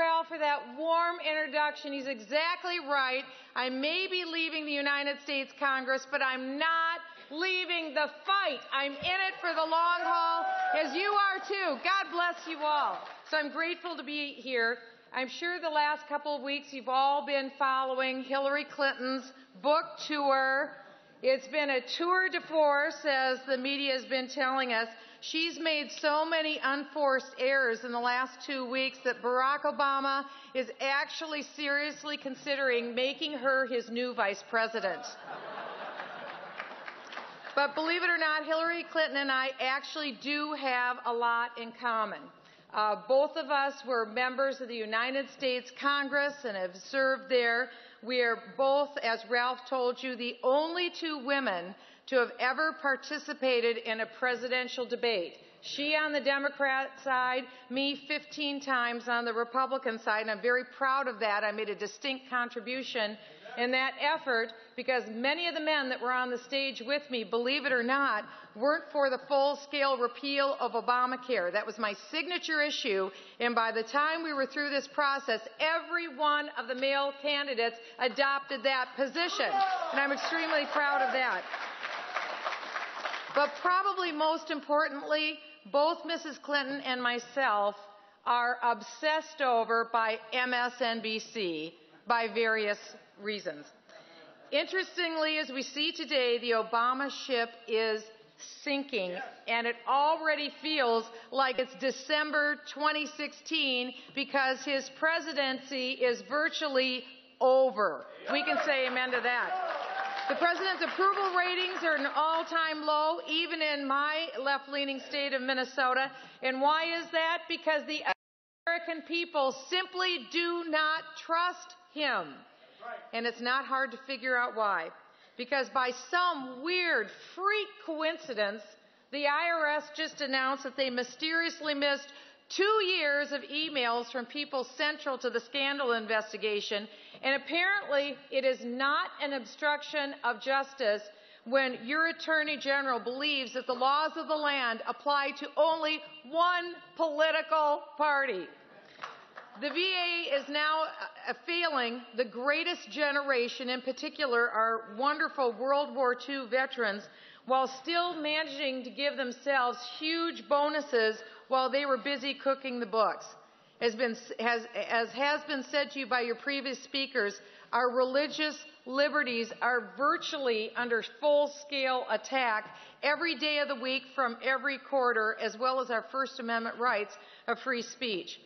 Ralph, for that warm introduction. He's exactly right. I may be leaving the United States Congress, but I'm not leaving the fight. I'm in it for the long haul, as you are too. God bless you all. So I'm grateful to be here. I'm sure the last couple of weeks you've all been following Hillary Clinton's book tour. It's been a tour de force, as the media has been telling us. She's made so many unforced errors in the last 2 weeks that Barack Obama is actually seriously considering making her his new vice president. But believe it or not, Hillary Clinton and I actually do have a lot in common. Both of us were members of the United States Congress and have served there. We are both, as Ralph told you, the only two women to have ever participated in a presidential debate. She on the Democrat side, me 15 times on the Republican side, and I'm very proud of that. I made a distinct contribution in that effort because many of the men that were on the stage with me, believe it or not, weren't for the full-scale repeal of Obamacare. That was my signature issue, and by the time we were through this process, every one of the male candidates adopted that position, and I'm extremely proud of that. But probably most importantly, both Mrs. Clinton and myself are obsessed over by MSNBC by various reasons. Interestingly, as we see today, the Obama ship is sinking, and it already feels like it's December 2016 because his presidency is virtually over. We can say amen to that. The president's approval ratings are an all-time low, even in my left-leaning state of Minnesota. And why is that? Because the American people simply do not trust him. And it's not hard to figure out why. Because by some weird freak coincidence, the IRS just announced that they mysteriously missed 2 years of emails from people central to the scandal investigation, and apparently it is not an obstruction of justice when your Attorney General believes that the laws of the land apply to only one political party. The VA is now failing the greatest generation, in particular our wonderful World War II veterans, while still managing to give themselves huge bonuses while they were busy cooking the books. As has been said to you by your previous speakers, our religious liberties are virtually under full-scale attack every day of the week from every quarter, as well as our First Amendment rights of free speech.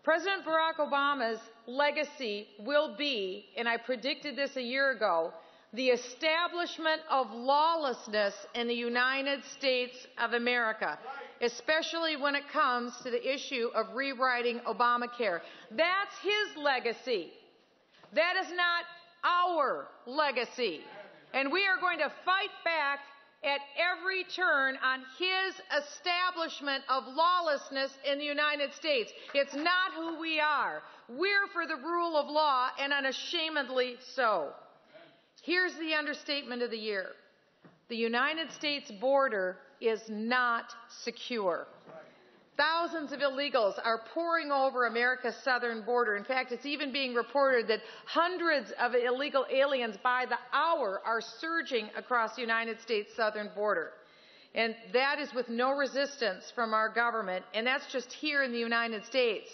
President Barack Obama's legacy will be, and I predicted this a year ago, the establishment of lawlessness in the United States of America, especially when it comes to the issue of rewriting Obamacare. That's his legacy. That is not our legacy. And we are going to fight back at every turn on his establishment of lawlessness in the United States. It's not who we are. We're for the rule of law, and unashamedly so. Here's the understatement of the year. The United States border is not secure. Thousands of illegals are pouring over America's southern border. In fact, it's even being reported that hundreds of illegal aliens by the hour are surging across the United States southern border. And that is with no resistance from our government, and that's just here in the United States.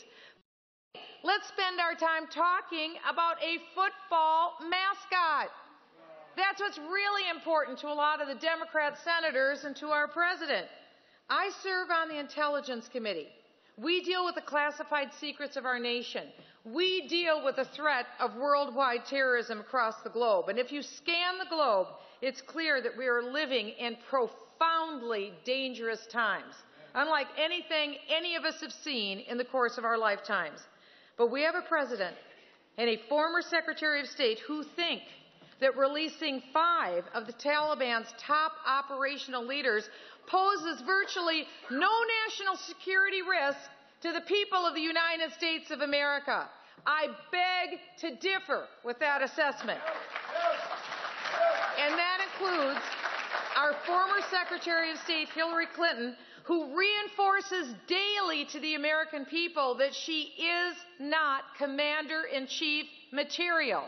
Let's spend our time talking about a football mascot. That's what's really important to a lot of the Democrat senators and to our president. I serve on the Intelligence Committee. We deal with the classified secrets of our nation. We deal with the threat of worldwide terrorism across the globe. And if you scan the globe, it's clear that we are living in profoundly dangerous times, unlike anything any of us have seen in the course of our lifetimes. But we have a president and a former Secretary of State who think that releasing 5 of the Taliban's top operational leaders poses virtually no national security risk to the people of the United States of America. I beg to differ with that assessment. And that includes our former Secretary of State, Hillary Clinton, who reinforces daily to the American people that she is not commander-in-chief material.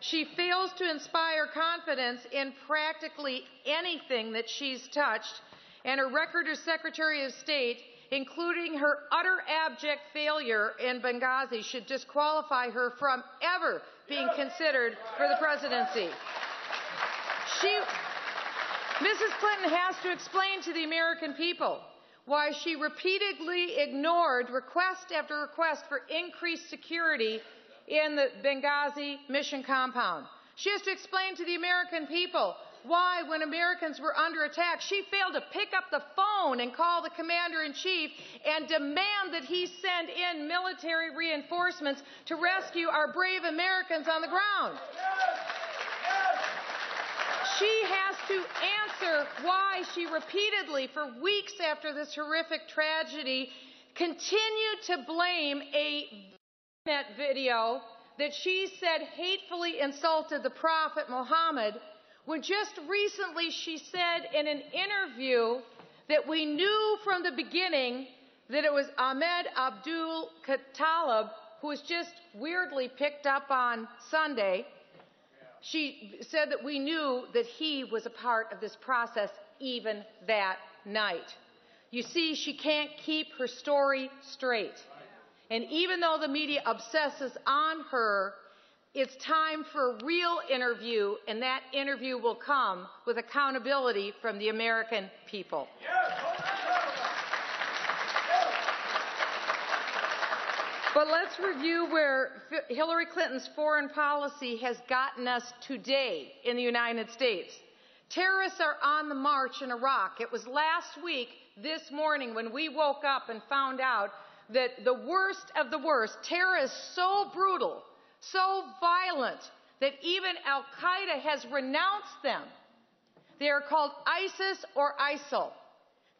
She fails to inspire confidence in practically anything that she's touched, and her record as Secretary of State, including her utter abject failure in Benghazi, should disqualify her from ever being considered for the presidency. Mrs. Clinton has to explain to the American people why she repeatedly ignored request after request for increased security in the Benghazi mission compound. She has to explain to the American people why, when Americans were under attack, she failed to pick up the phone and call the commander-in-chief and demand that he send in military reinforcements to rescue our brave Americans on the ground. She has to answer why she repeatedly, for weeks after this horrific tragedy, continued to blame a video that she said hatefully insulted the Prophet Muhammad, when just recently she said in an interview that we knew from the beginning that it was Ahmed Abdul Khattab, who was just weirdly picked up on Sunday. She said that we knew that he was a part of this process even that night. You see, she can't keep her story straight. And even though the media obsesses on her, it's time for a real interview, and that interview will come with accountability from the American people. But let's review where Hillary Clinton's foreign policy has gotten us today in the United States. Terrorists are on the march in Iraq. It was last week, this morning, when we woke up and found out that the worst of the worst, terrorists so brutal, so violent, that even Al-Qaeda has renounced them. They are called ISIS or ISIL.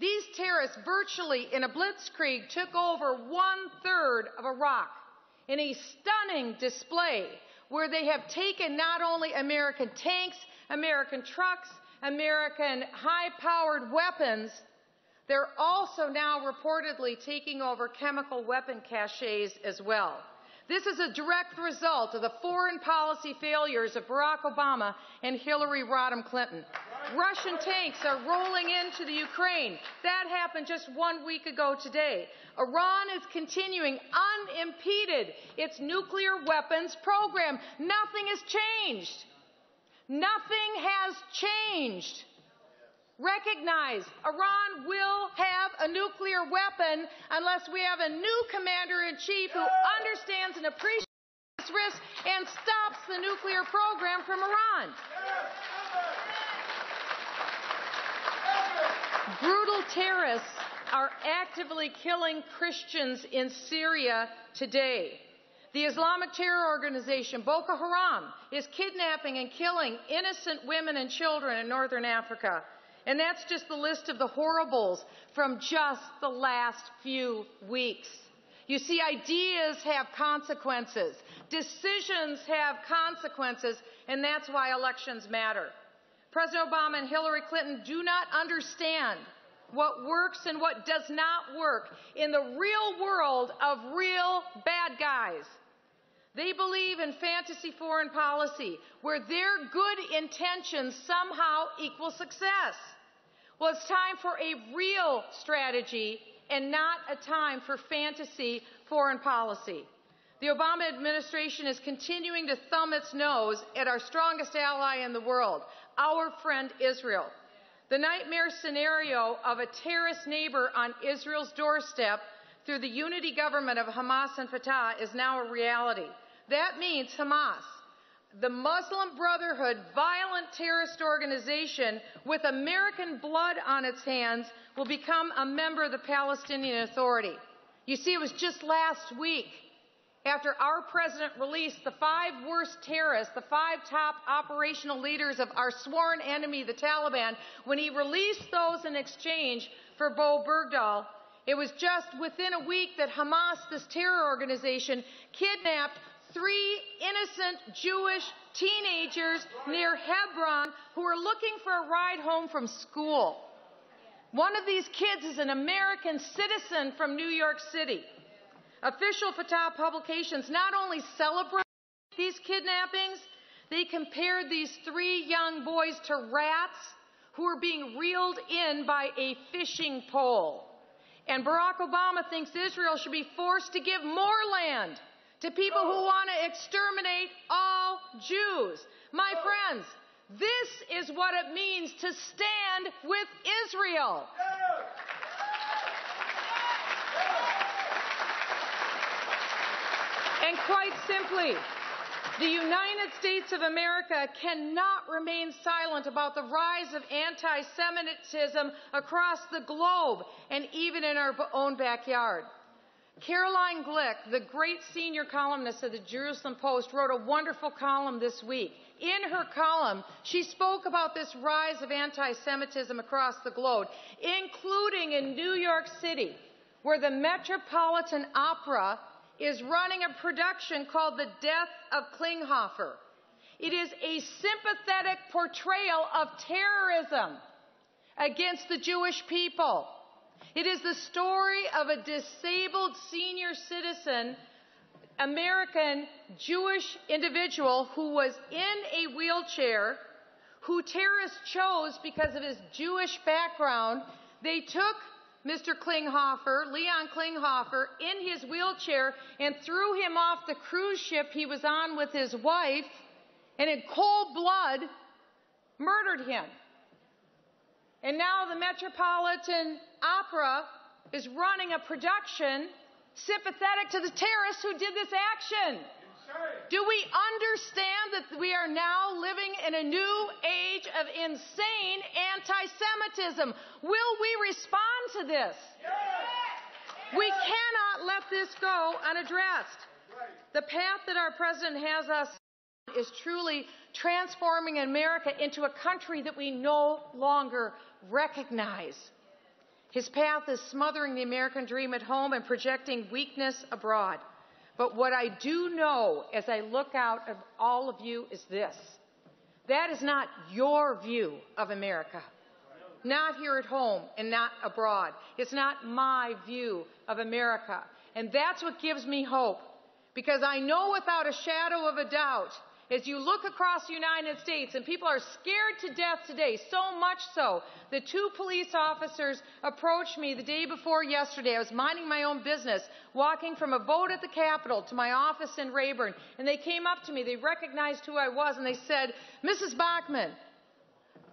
These terrorists virtually in a blitzkrieg took over 1/3 of Iraq in a stunning display where they have taken not only American tanks, American trucks, American high-powered weapons, they're also now reportedly taking over chemical weapon caches as well. This is a direct result of the foreign policy failures of Barack Obama and Hillary Rodham Clinton. Russian tanks are rolling into the Ukraine. That happened just 1 week ago today. Iran is continuing unimpeded its nuclear weapons program. Nothing has changed. Nothing has changed. Recognize Iran will have a nuclear weapon unless we have a new commander-in-chief who understands and appreciates this risk and stops the nuclear program from Iran. Brutal terrorists are actively killing Christians in Syria today. The Islamic terror organization Boko Haram is kidnapping and killing innocent women and children in northern Africa. And that's just the list of the horribles from just the last few weeks. You see, ideas have consequences. Decisions have consequences, and that's why elections matter. President Obama and Hillary Clinton do not understand what works and what does not work in the real world of real bad guys. They believe in fantasy foreign policy, where their good intentions somehow equal success. Well, it's time for a real strategy and not a time for fantasy foreign policy. The Obama administration is continuing to thumb its nose at our strongest ally in the world, our friend Israel. The nightmare scenario of a terrorist neighbor on Israel's doorstep through the unity government of Hamas and Fatah is now a reality. That means Hamas, the Muslim Brotherhood, violent terrorist organization with American blood on its hands, will become a member of the Palestinian Authority. You see, it was just last week, after our president released the 5 worst terrorists, the 5 top operational leaders of our sworn enemy, the Taliban, when he released those in exchange for Bo Bergdahl, it was just within a week that Hamas, this terror organization, kidnapped 3 innocent Jewish teenagers near Hebron who were looking for a ride home from school. One of these kids is an American citizen from New York City. Official Fatah publications not only celebrate these kidnappings, they compared these 3 young boys to rats who were being reeled in by a fishing pole. And Barack Obama thinks Israel should be forced to give more land to people who want to exterminate all Jews. My friends, this is what it means to stand with Israel. And quite simply, the United States of America cannot remain silent about the rise of anti-Semitism across the globe and even in our own backyard. Caroline Glick, the great senior columnist of the Jerusalem Post, wrote a wonderful column this week. In her column, she spoke about this rise of anti-Semitism across the globe, including in New York City, where the Metropolitan Opera is running a production called The Death of Klinghoffer. It is a sympathetic portrayal of terrorism against the Jewish people. It is the story of a disabled senior citizen, American Jewish individual who was in a wheelchair, who terrorists chose because of his Jewish background. They took Mr. Klinghoffer, Leon Klinghoffer, in his wheelchair and threw him off the cruise ship he was on with his wife, and in cold blood murdered him. And now the Metropolitan Opera is running a production sympathetic to the terrorists who did this action. Do we understand that we are now living in a new age of insane anti-Semitism? Will we respond to this? We cannot let this go unaddressed. The path that our president has us on is truly transforming America into a country that we no longer recognize. His path is smothering the American dream at home and projecting weakness abroad. But what I do know as I look out at all of you is this. That is not your view of America. Not here at home and not abroad. It's not my view of America. And that's what gives me hope. Because I know without a shadow of a doubt, as you look across the United States, and people are scared to death today, so much so, the 2 police officers approached me the day before yesterday. I was minding my own business, walking from a vote at the Capitol to my office in Rayburn, and they came up to me, they recognized who I was, and they said, "Mrs. Bachmann,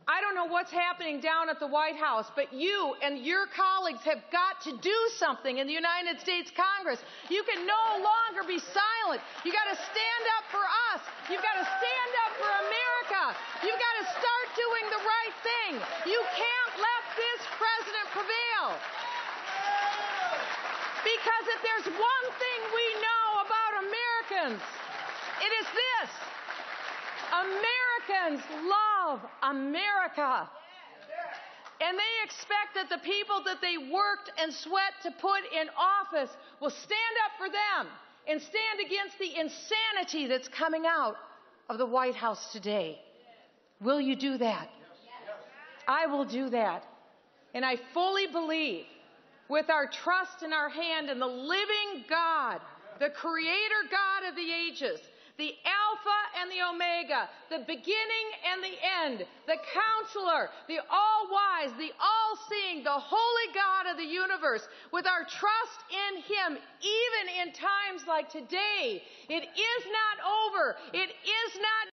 I don't know what's happening down at the White House, but you and your colleagues have got to do something in the United States Congress. You can no longer be silent. You got to stand up for us. You've got to stand up for America. You've got to start doing the right thing. You can't let this president prevail. Because if there's one thing we know about Americans, it is this. Americans love America. And they expect that the people that they worked and sweat to put in office will stand up for them and stand against the insanity that's coming out of the White House today. Will you do that? I will do that. And I fully believe, with our trust in our hand in the living God, the Creator God of the ages, the Alpha and the Omega, the beginning and the end, the Counselor, the All-Wise, the All-Seeing, the Holy God of the universe, with our trust in Him, even in times like today, it is not over. It is not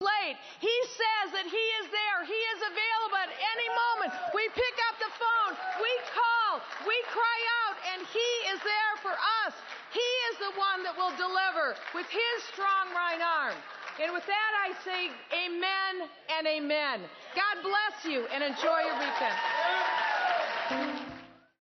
late. He says that He is there. He is available at any moment. We pick up the phone. We call. We cry out, and He is there for us. He is the one that will deliver with His strong right arm. And with that, I say amen and amen. God bless you, and enjoy your weekend.